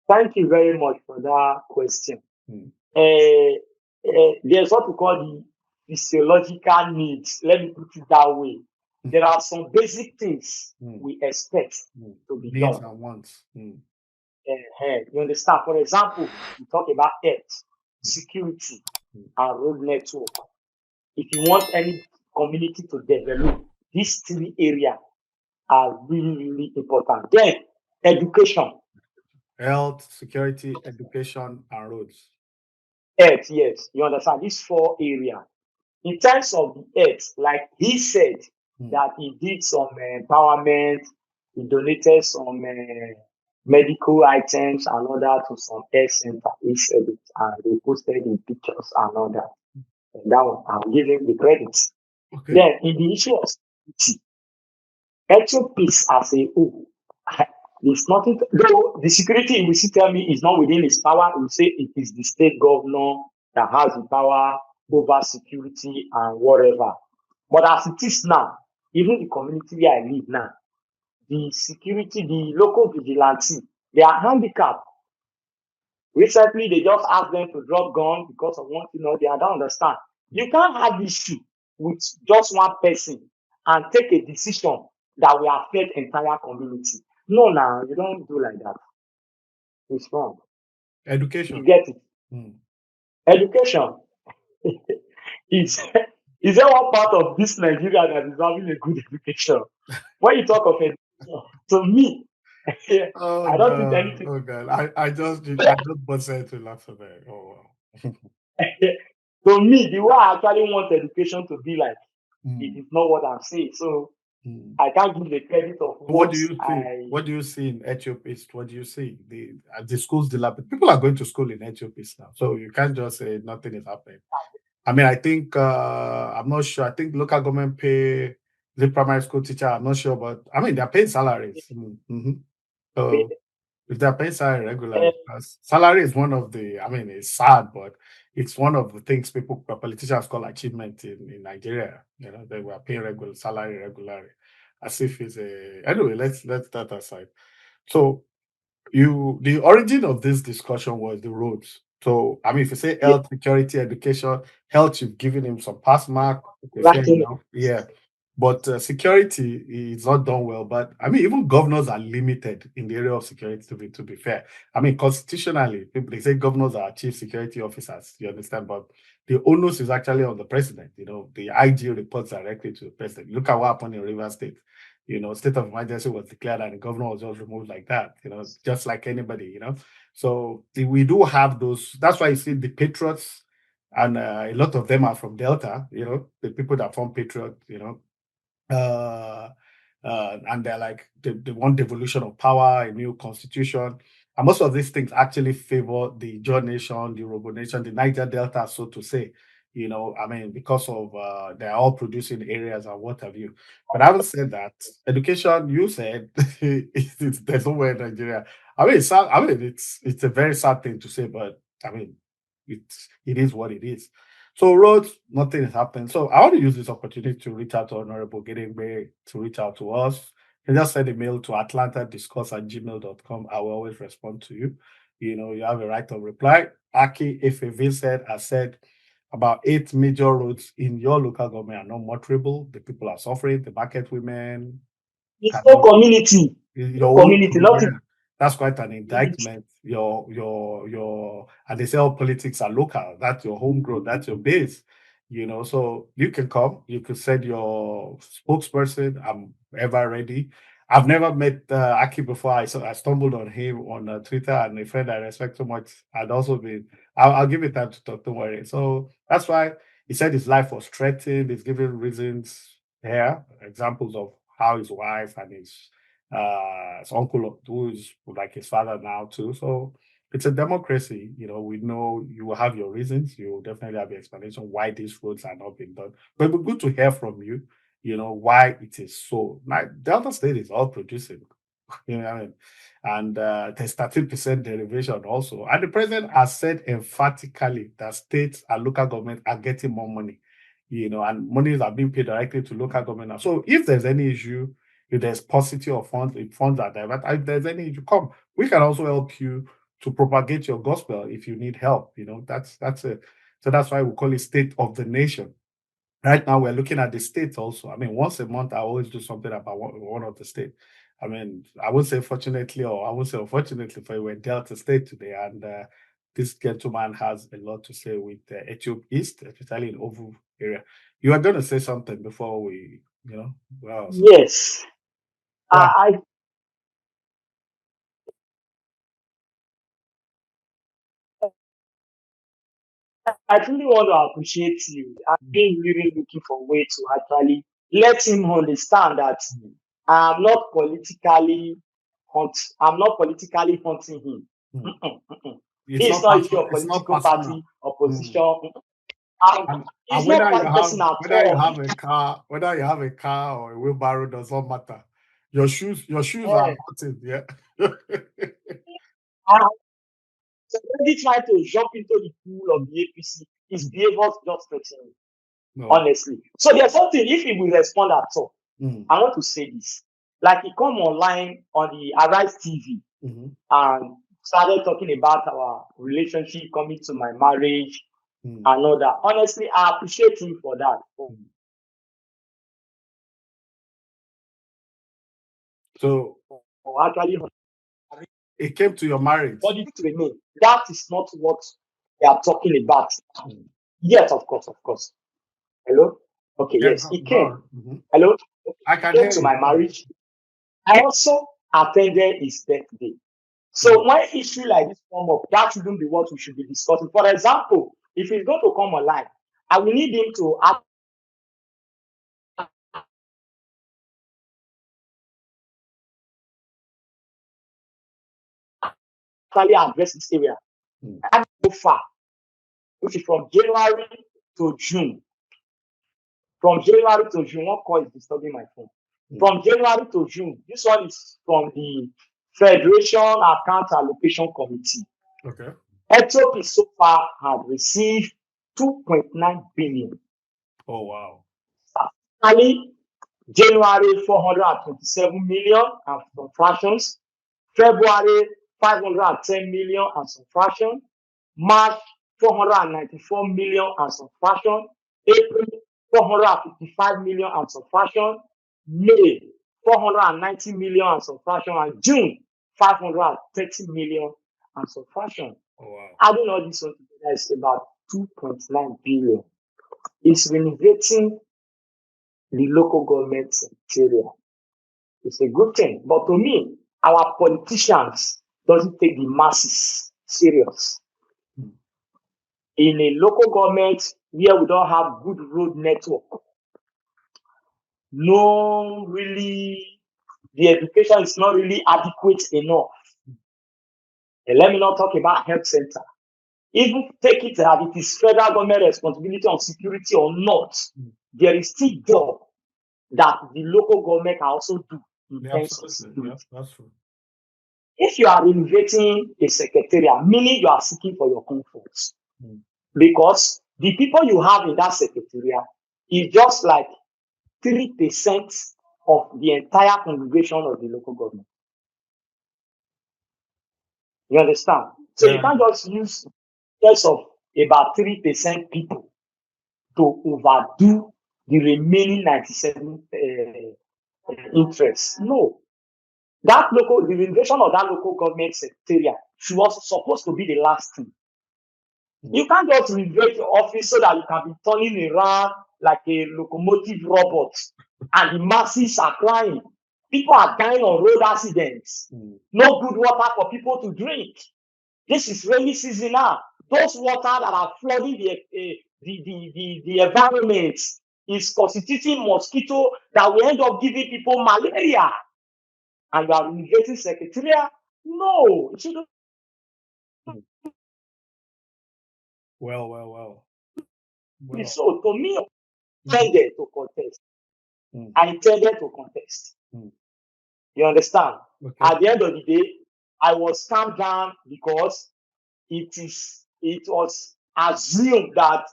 Thank you very much for that question. There's what we call the physiological needs. Let me put it that way. There are some basic things we expect to be Needs done. and wants. You understand? For example, we talk about health, security, and road network. If you want any community to develop, these 3 areas are really, really important. Then, education. Health, security, education, and roads. Health, yes. You understand? These 4 areas. In terms of the health, like he said, that he did some empowerment, he donated some medical items and all that to some health center. He said it, and they posted in pictures and all that. And that one, I'll give him the credit. Okay. Then, in the issue of security, actual peace as a whole, it's nothing. Though the security, he will still tell me, is not within his power. He will say it is the state governor that has the power over security and whatever. But as it is now, even the community where I live now, the security, the local vigilante, they are handicapped. Recently, they just asked them to drop guns because of one thing or the other. I don't understand. You can't have issue with just one person and take a decision that will affect entire community. No, now you don't do like that. It's wrong. Education. You get it? Education. Is there one part of this Nigeria that is having a good education? When you talk of education, To me, Oh I don't think God, anything. oh God. I just busted to laugh at that. Oh wow. To me, the way I actually want education to be like, it Mm, is not what I'm saying. So mm. I can't give the credit of So what what do you see? I. What do you see in Ethiopia? What do you see? The schools dilapidated. People are going to school in Ethiopia now, so you can't just say nothing is happening. I mean, I think I'm not sure. I think local government pay the primary school teacher. I'm not sure, but I mean they're paying salaries. Mhm. So if they're paying salary regularly, because salary is one of the. I mean, it's sad, but it's one of the things politicians call achievement in Nigeria. You know, they were paying regular salary regularly, as if it's a. Anyway, let's that aside. So the origin of this discussion was the roads. So I mean, if you say Yeah, health, security, education, health, you've given him some pass mark. They say, ranking it. yeah, but security is not done well. But I mean, even governors are limited in the area of security. To be fair, I mean, constitutionally, people they say governors are chief security officers. You understand? But the onus is actually on the president. You know, the IG reports directly to the president. Look at what happened in Rivers State. You know, state of emergency was declared and the governor was just removed like that. You know, just like anybody. You know, so we do have those. That's why you see the patriots and a lot of them are from Delta, you know, the people that form Patriot, you know, uh, and they're like they want devolution of power, a new constitution, and most of these things actually favor the Jaw Nation, the Robo Nation, the Niger Delta, so to say. You know, I mean, because of they're all producing areas and what have you. But having said that, education, you said there's nowhere in Nigeria. I mean, it's sad, I mean, it's a very sad thing to say, but I mean, it is what it is. So roads, nothing is happening. So I want to use this opportunity to reach out to Honorable Gedengbe to reach out to us. You just send a mail to atlantadiscuss@gmail.com. I will always respond to you. You know, you have a right of reply. Aki Efe Vincent has said about 8 major roads in your local government are not motorable. The people are suffering. The market women It's no cannot community. No your own community, yeah, nothing. that's quite an indictment. Your and they say all politics are local. That's your homegrown, that's your base. You know, so you can come, you could send your spokesperson. I'm ever ready. I've never met Aki before. I stumbled on him on Twitter, and a friend I respect so much had also been. I'll give it time to talk. Don't worry. So that's why he said his life was threatened. He's giving reasons here, examples of how his wife and his uncle who is like his father now too. So it's a democracy. You know, we know you will have your reasons. You will definitely have your explanation why these roads are not being done. But it'd be good to hear from you. You know why it is so. Now, Delta State is all producing. You know what I mean? And there's 13% derivation also. And the president has said emphatically that states and local government are getting more money, you know, and monies are being paid directly to local government now. So if there's any issue, if there's paucity of funds, if funds are diverted, if there's any issue, come. We can also help you to propagate your gospel if you need help. You know, that's it. So that's why we call it state of the nation. Right now, we're looking at the states also. I mean, once a month, I always do something about one of the states. I mean, I would say fortunately, or I would say unfortunately for you, we're Delta State today, and this gentleman has a lot to say with Ethiopia East, especially in Ovu area. You are going to say something before we, you know, well, so Yes. yeah. I, I truly want to appreciate you. I've been really looking for a way to actually let him understand that Mm, I'm not politically I'm not politically hunting him. mm. It's It's not not issue personal. of It's not political personal. party, opposition. Mm. And And it's not person at whether you all. have a car, whether you have a car or a wheelbarrow does not matter. Your shoes are Eh, important, yeah. I'm already trying to jump into the pool of the APC. His behavior just threatening, No. honestly. So there's something, if he will respond at all, Mm, I want to say this. Like he come online on the Arise TV mhm, and started talking about our relationship, coming to my marriage mm, and all that. Honestly, I appreciate him for that. mm. So For actually, it came to your but marriage. the to remain, that is not what we are talking about. Mm. Yes, of course, of course. Hello? Okay, Yeah, yes, go, he go came. on. Mhm. Hello? I He can came hear to you. my Go on. marriage. I also attended his birthday. So when issue like this come up, that shouldn't be what we should be discussing. For example, if he's going to come online, I will need him to actually address this area. I go far, which is from January to June. From January to June, one call is disturbing my phone. From January to June, this one is from the Federation Account Allocation Committee. Okay. Ethiopia so far had received 2.9 billion. Oh, wow. Statistically, January 427 million and some fractions. February 510 million and some fraction. March 494 million and some fraction. April 455 million and some fraction. May 490 million and some fraction. And June 530 million and some fraction. Oh, wow. Adding all this one together is about 2.9 billion. It's renovating the local government secretariat. It's a good thing. But to me, our politicians doesn't take the masses serious. In a local government where we don't have good road network, no really, the education is not really adequate enough. And let me not talk about health center. Even take it that it is federal government responsibility on security or not, there is still job that the local government can also do in terms of security. Yeah, that's true. If you are renovating a secretariat, meaning you are seeking for your comfort, because the people you have in that secretariat is just like 3% of the entire congregation of the local government. You understand? So you can't just use just of about 3% people to overdo the remaining 97 interests. No. The renovation of that local government secretariat was supposed to be the last thing. You can't just renovate your office so that you can be turning around like a locomotive robot and the masses are crying. People are dying on road accidents. No good water for people to drink. This is rainy season now. Those water that are flooding the environment is constituting mosquito that will end up giving people malaria. And you are renovating secretariat? No, it shouldn't. Well. So to me, I intended to contest. I intended to contest. You understand? Okay. At the end of the day, I was calmed down because it was assumed that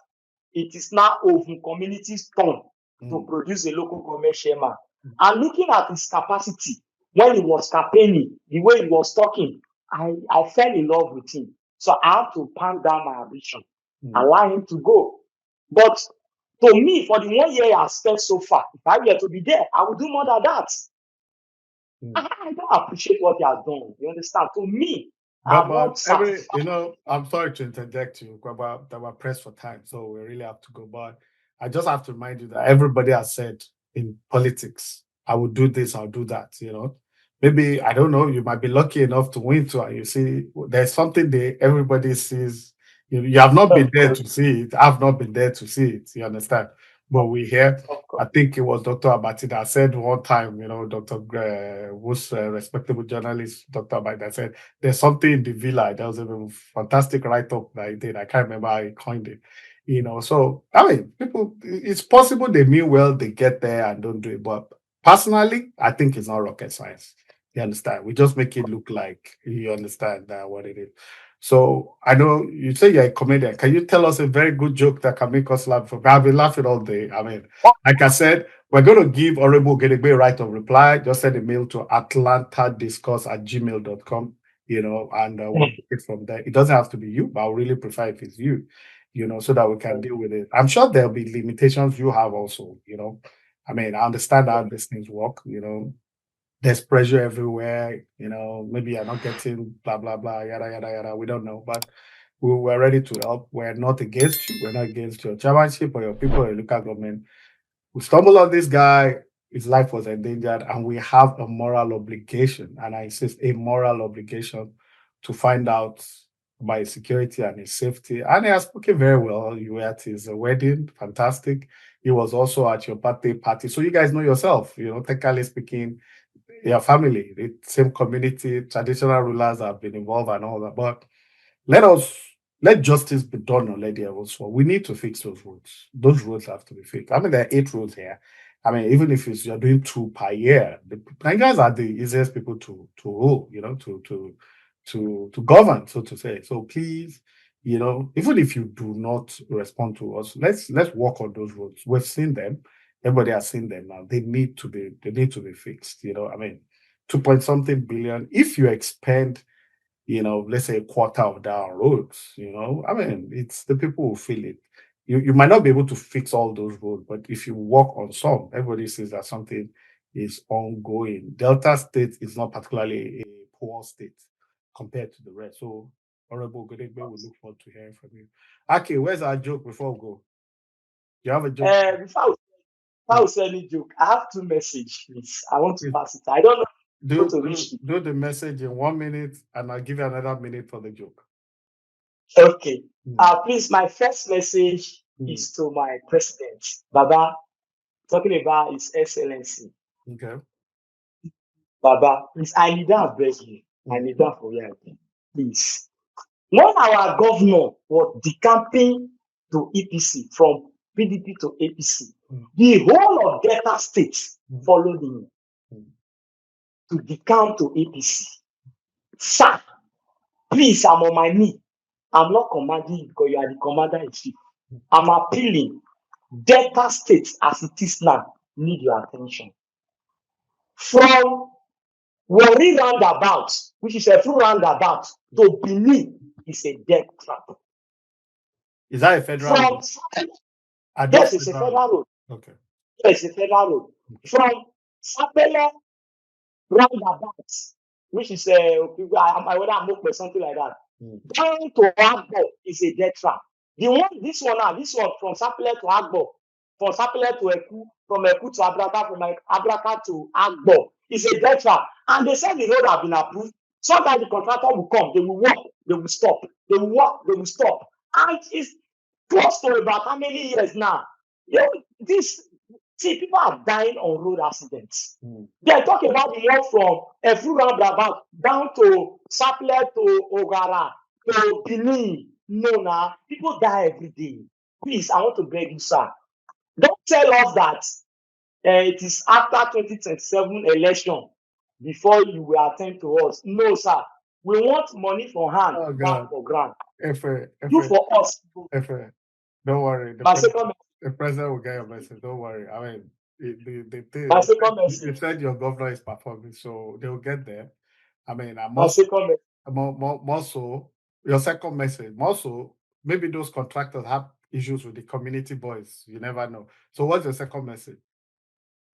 it is now Ogun community's turn to produce a local government chairman. And looking at his capacity, when he was campaigning, the way he was talking, I fell in love with him. So I have to palm down my ambition, allow him to go. But to me, for the 1 year I have spent so far, if I were to be there, I would do more than that. I don't appreciate what he has done. You understand? To me, I'm not satisfied. I'm sorry to interject you, but that we're pressed for time, so we really have to go. But I just have to remind you that everybody has said in politics, I will do this, I'll do that. Maybe I don't know. You might be lucky enough to win too, and you see there's something there. Everybody sees. You have not been there to see it. I've not been there to see it. You understand? But we hear. I think it was Dr. Abati that said one time, Dr. was a respectable journalist, Dr. Abati, that said, there's something in the villa. That was a fantastic write-up that he did. I can't remember how he coined it. So, I mean, people, it's possible they mean well, they get there and don't do it. But personally, I think it's not rocket science. You understand? We just make it look like you understand what it is. So I know you say you're a comedian. Can you tell us a very good joke that can make us laugh? I've been laughing all day. I mean, like I said, we're going to give Honorable Gedegbe right of reply. Just send a mail to atlantadiscuss@gmail.com, and we'll take it from there. It doesn't have to be you, but I would really prefer if it's you, so that we can deal with it. I'm sure there'll be limitations you have also, I mean, I understand how these things work, there's pressure everywhere, maybe you're not getting blah, blah, blah, yada, yada, yada. We don't know, but we're ready to help. We're not against you. We're not against your chairmanship or your people or your local government. We stumbled on this guy. his life was endangered, and we have a moral obligation, and I insist, a moral obligation to find out about his security and his safety. And he has spoken very well. You were at his wedding, fantastic. He was also at your birthday party. So you guys know yourself, technically speaking, your family, the same community, traditional rulers have been involved and all that. But let us let justice be done on Lady also. We need to fix those roads. Those roads have to be fixed. I mean, there are 8 roads here. I mean, even if you're doing 2 per year, the Nigerians are the easiest people to rule, to govern, so to say. So please, even if you do not respond to us, let's work on those roads. We've seen them. Everybody has seen them now. They need to be fixed. I mean, 2 point something billion. If you expend let's say a quarter of that on roads, I mean, it's the people who feel it. You might not be able to fix all those roads, but if you work on some, everybody says that something is ongoing. Delta State is not particularly a poor state compared to the rest. So, Honorable Godegbe, we look forward to hearing from you. Aki, where's our joke before we go? You have a joke? Before I say any joke, I have 2 messages, please. I want to pass it. I don't know how to reach it. Do the message in 1 minute, and I'll give you another minute for the joke. Okay. Please, my first message is to my president, Baba, talking about His Excellency. Okay. Baba, please, I need that, beg you. I need that for you, please. When our governor was decamping to EPC, from PDP to APC, the whole of Delta State followed him to decamp to APC. Sir, please, I'm on my knee. I'm not commanding you because you are the commander in chief. I'm appealing. Delta State, as it is now, need your attention. From Warri roundabout, which is a full roundabout, to Benin is a death trap. Is that a federal road? Yes, it's a federal road. Okay. Yes, it's a federal road. From Sapele roundabout, which is whether I'm open something like that, down to Agbo is a death trap. This one from Sapele to Agbo, from Sapele to Eku, from Eku to Abraka, from Abraka to Agbo is a death trap. And they said the road have been approved. Sometimes the contractor will come, they will walk, they will stop. They will walk, they will stop. And it's close to about how many years now? People are dying on road accidents. They are talking about the one from a full roundabout down to Sapele to Ogara to Benin. No, now people die every day. Please, I want to beg you, sir. Don't tell us that it is after 2027 election before you will attend to us. No, sir. We want money for hand, back for grant. Do for us. Don't worry. The president will get your message. Don't worry. I mean, you said your governor is performing, so they will get there. I mean, more so, your second message, more so, maybe those contractors have issues with the community boys. You never know. So, what's your second message?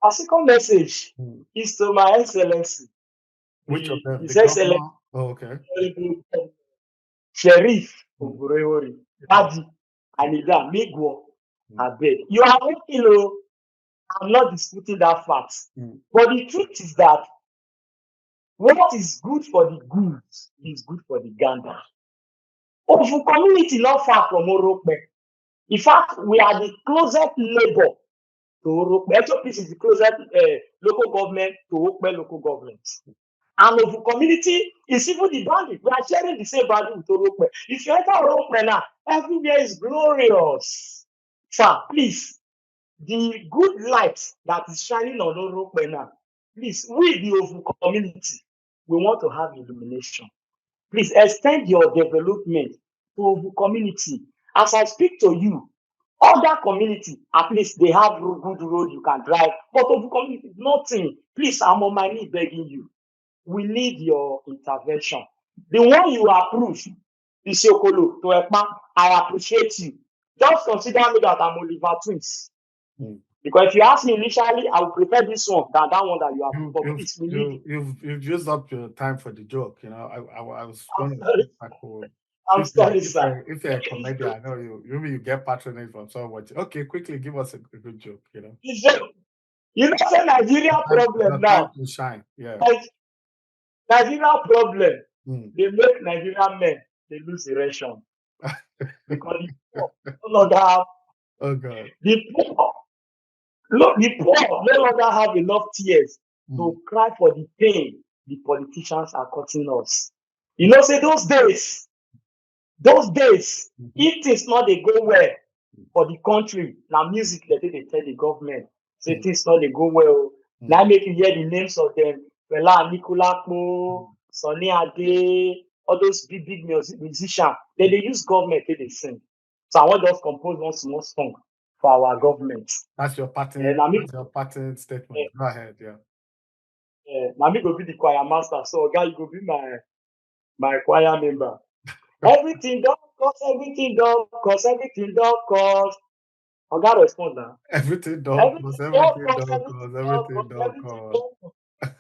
Our second message is to my Excellency. Which of them? His Excellency. Oh, okay. Sheriff Ogurewori, Adi, Anida, Migwo, Abed. You are working, I'm not disputing that fact. But the truth is that what is good for the goose is good for the gander. Ofu community not far from Orokpe. In fact, we are the closest neighbor to Orokpe. HOP is the closest local government to Orokpe local government. And Ofu community is even the boundary. We are sharing the same boundary with Orokpe. If you enter Orokpe now, everywhere is glorious. Sir, please, the good light that is shining on Orokpe now, please, we the Ofu community, we want to have illumination. Please extend your development to Ofu community. As I speak to you, other community, at least they have good road you can drive, but Ofu community, nothing. Please, I'm on my knee begging you. We need your intervention. The one you approve, Isiokolo to Ekpa, I appreciate you. Just consider me that I'm Oliver Twins. Because if you ask me initially, I would prefer this one than that one that you have. But please, we need you've used up your time for the joke. I was going to. I'm sorry, sir. If you're a comedian, I know maybe you get patronage from someone. Okay, quickly give us a good joke. You know, say Nigeria problem Your now. time to shine. Yeah. Nigeria problem. Mm. They make Nigerian men they lose erection because the poor no longer have Oh God. the poor. Look, the poor no longer have enough tears Mm. to cry for the pain the politicians are causing us. You know, say those days, Mhm. if things not they go well for the country, now music they take they tell the government, say Mm. things not they go well. Mm. Now make you hear the names of them, Fela Anikulapo, Sunny Ade, all those big musicians. Then they use government till they sing. So I want just compose one small song for our government. That's your And pattern. I mean, That's your pattern statement. Go ahead. Yeah. now me go be the choir master. So guy, you go be my choir member. Everything don't cost, everything don't cost, everything don't cost. I gotta respond now. Everything dog Everything cause don't everything cost, dog everything cause don't everything cost, dog everything cause don't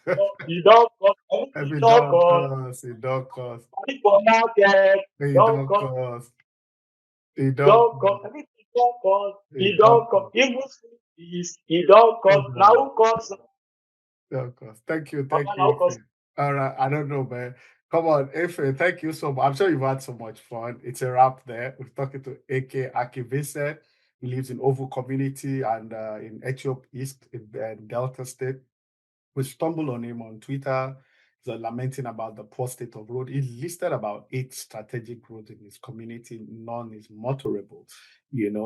cost. You don't cost, everything every don't dog cost. cause it dog cause Money for market, it don't dog cost, cause it dog don't cost, everything don't cost. it It dog don't cost. cause Even is it don't oh cost. Now God. who cost? Dog cause. Thank you, Now who cost? Ife. All right, I don't know, man. Come on, Ife, thank you so much. I'm sure you've had so much fun. It's a wrap there. We're talking to AK Aki Vincent. He lives in Oval community and in Ethiopia East in Delta State. We stumbled on him on Twitter. He's lamenting about the poor state of road. He listed about 8 strategic roads in his community. None is motorable.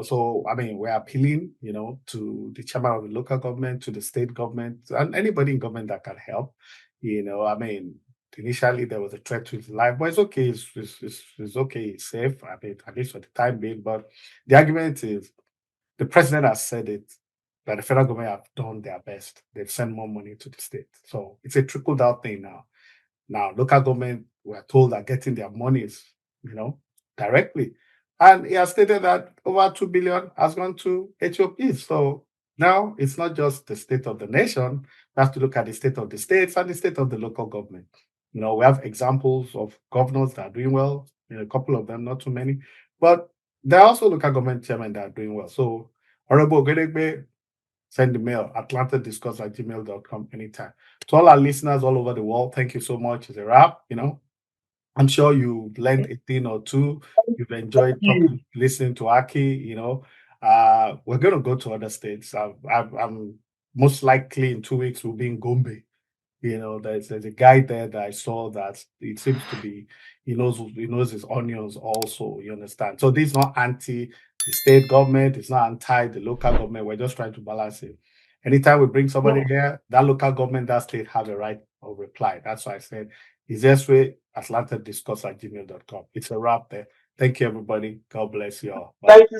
So I mean, we're appealing, to the chairman of the local government, to the state government, and anybody in government that can help. I mean, initially there was a threat to his life, but it's okay. It's okay. It's safe. I mean, at least for the time being. But the argument is the president has said it that the federal government have done their best. They've sent more money to the state. So it's a trickle down thing now. Now, local government were told are getting their monies, directly. And he has stated that over 2 billion has gone to HOP. So now it's not just the state of the nation. We have to look at the state of the states and the state of the local government. We have examples of governors that are doing well, a couple of them, not too many. But there are also local government chairmen that are doing well. So, Honorable Ogedegbe, send the mail, atlantadiscuss@gmail.com anytime. To all our listeners all over the world, thank you so much. It's a wrap, I'm sure you learned a thing or two. You've enjoyed You. listening to Aki, we're going to go to other states. I'm most likely in 2 weeks we'll be in Gombe. There's a guy there that I saw that it seems to be he knows his onions also. You understand? So this is not anti the state government. It's not anti the local government. We're just trying to balance it. Anytime we bring somebody here, that local government, that state have a right of reply. That's why I said easiest way atlantadiscuss@gmail.com. It's a wrap there. Thank you, everybody. God bless you all. Bye. Thank you.